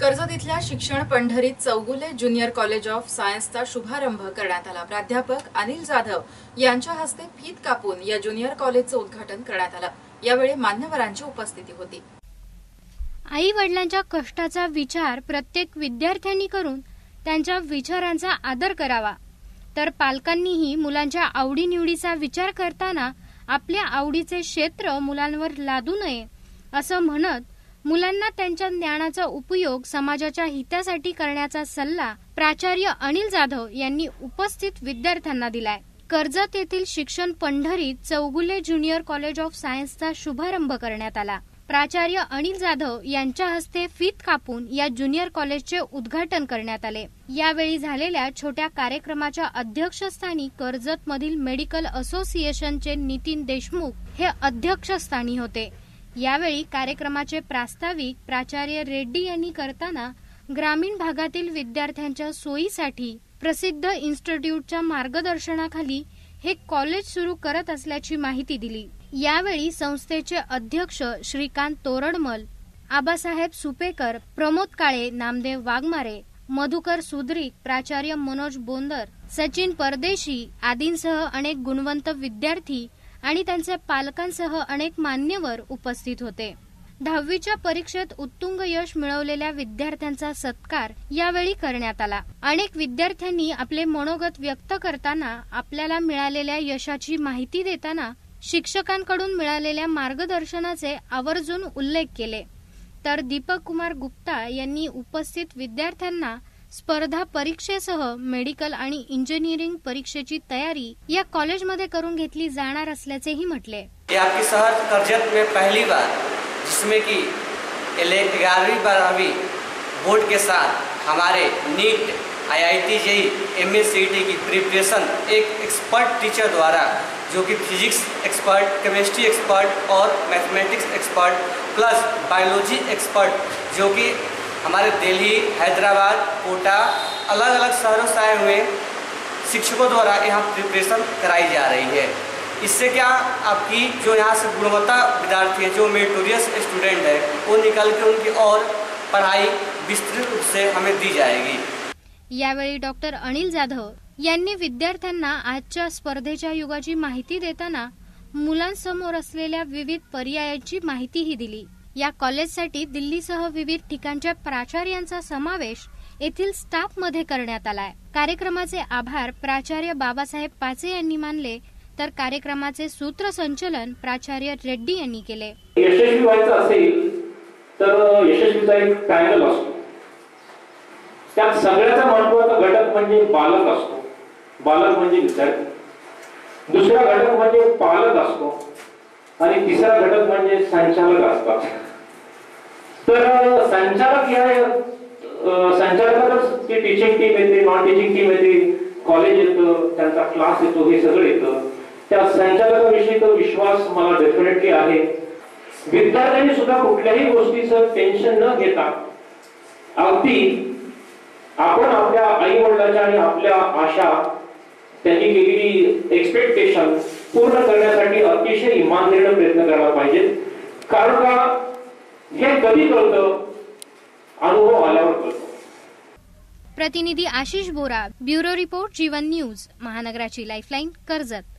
कर्जत इथल्या शिक्षण पंढरीत Chougule junior college of सायन्सचा शुभारंभ करण्यात आला। प्राध्यापक अनिल जाधव यांच्या हस्ते फीत कापून या ज्युनियर कॉलेजचं उद्घाटन करण्यात आलं। यावेळी मान्यवरांची उपस्थिती होती। आई वडिलांच्या कष्टाचा विचार प्रत्येक विद्यार्थ्यांनी करून त्यांच्या विचारांचा आदर करावा, तर पालकांनीही मुलांच्या आवडीनिवडीचा विचार करताना आपल्या आवडीचे क्षेत्र मुलांवर लादू नये असं म्हणत मुलांना त्यांच्या ज्ञानाचा उपयोग समाजाच्या हितासाठी करण्याचा सल्ला प्राचार्य अनिल जाधव यांनी उपस्थित विद्यार्थ्यांना दिलाय। कर्जत येथील शिक्षण पंढरीत चौगुले ज्युनियर कॉलेज ऑफ सायन्सचा शुभारंभ करण्यात आला। प्राचार्य अनिल जाधव यांच्या हस्ते फीत कापून या ज्युनियर कॉलेजचे उद्घाटन करण्यात आले। यावेळी झालेल्या छोट्या कार्यक्रमाच्या अध्यक्षस्थानी कर्जत मधील मेडिकल असोसिएशनचे नितीन देशमुख हे अध्यक्षस्थानी होते। यावेळी कार्यक्रमाचे प्रास्ताविक प्राचार्य रेड्डी यांनी करताना ग्रामीण भागातील विद्यार्थ्यांच्या सोयीसाठी प्रसिद्ध इन्स्टिट्यूटच्या मार्गदर्शनाखाली हे कॉलेज सुरू करत असल्याची माहिती दिली। यावेळी संस्थेचे अध्यक्ष श्रीकांत तोरडमल, आबासाहेब सुपेकर, प्रमोद काळे, नामदेव वाघमारे, मधुकर सुद्रिक, प्राचार्य मनोज बोंदर, सचिन परदेशी आदींसह अनेक गुणवंत विद्यार्थी आणि त्यांच्या पालकांसह अनेक मान्यवर उपस्थित होते। 10वीच्या परीक्षेत उत्तुंग यश मिळवलेल्या विद्यार्थ्यांचा सत्कार यावेळी करण्यात आला। अनेक विद्यार्थ्यांनी आपले मनोगत व्यक्त करताना आपल्याला मिळालेल्या यशाची माहिती देताना शिक्षकांकडून मिळालेल्या मार्गदर्शनाचे आवर्जून उल्लेख केले। तर दीपक कुमार गुप्ता यांनी उपस्थित विद्यार्थ्यांना स्पर्धा परीक्षेसह मेडिकल आणि इंजिनिअरिंग परीक्षेची तयारी या कॉलेजमध्ये करून घेतली जाणार असल्याचेही म्हटले। आपके शहर कर्जत में पहली बार जिसमें कि 11वीं 12वीं बोर्ड के साथ हमारे नीट IIT JEE MSCET की प्रिपरेशन एक एक्सपर्ट टीचर द्वारा, जो कि फिजिक्स एक्सपर्ट, केमिस्ट्री एक्सपर्ट और mathematics expert plus biology expert, जो कि हमारे दिल्ली, हैदराबाद, कोटा अलग अलग शहरों से आए हुए शिक्षकों द्वारा यहाँ प्रिपरेशन कराई जा रही है। इससे क्या आपकी जो यहाँ से गुणवत्ता विद्यार्थी हैं, जो मेरिटोरियस स्टूडेंट है, वो निकल के उनकी और पढ़ाई विस्तृत रूप से हमें दी जाएगी। यावेळी डॉक्टर अनिल जाधव यांनी विद्यार्थ्यांना आजच्या स्पर्धेच्या युगाची माहिती देताना मुलांसमोर असलेल्या विविध पर्यायांची माहितीही दिली। या कॉलेजसाठी दिल्लीसह विविध ठिकाणच्या प्राचार्यांचा समावेश येथील स्टाफमध्ये करण्यात आलाय। कार्यक्रमाचे आभार प्राचार्य बाबासाहेब पाचे यांनी मानले, तर कार्यक्रमाचे सूत्रसंचालन प्राचार्य रेड्डी यांनी केले। यशस्वी व्हायचं असेल तर यशस्वीचा एक पॅनल असतो, त्यात सगळ्याचा महत्त्वाचा घटक म्हणजे बालक असतो, बालक म्हणजे विद्यार्थी, दुसरा घटक म्हणजे पालक असतो आणि तिसरा घटक म्हणजे संचालक असतात। तर संचालक या संचालकातच ती टीचिंग टीम येते, नॉन टीचिंग टीम येते, कॉलेज येतं, त्यांचा क्लास येतो, हे सगळं येतं। त्या संचालकाविषयी तो विश्वास मला डेफिनेटली आहे। विद्यार्थ्यांनी सुद्धा कुठल्याही गोष्टीचं टेन्शन न घेता अगदी आपण आपल्या आई वडिलांच्या आणि आपल्या आशा, त्यांनी केलेली एक्सपेक्टेशन पूर्ण करण्यासाठी अतिशय इमानदारीने प्रयत्न करायला पाहिजे। कारण का हे कधी कळतं, अनुभव आल्यावर कळतं। प्रतिनिधी आशिष बोरा, ब्युरो रिपोर्ट जीवन न्यूज, महानगराची लाईफलाईन, कर्जत।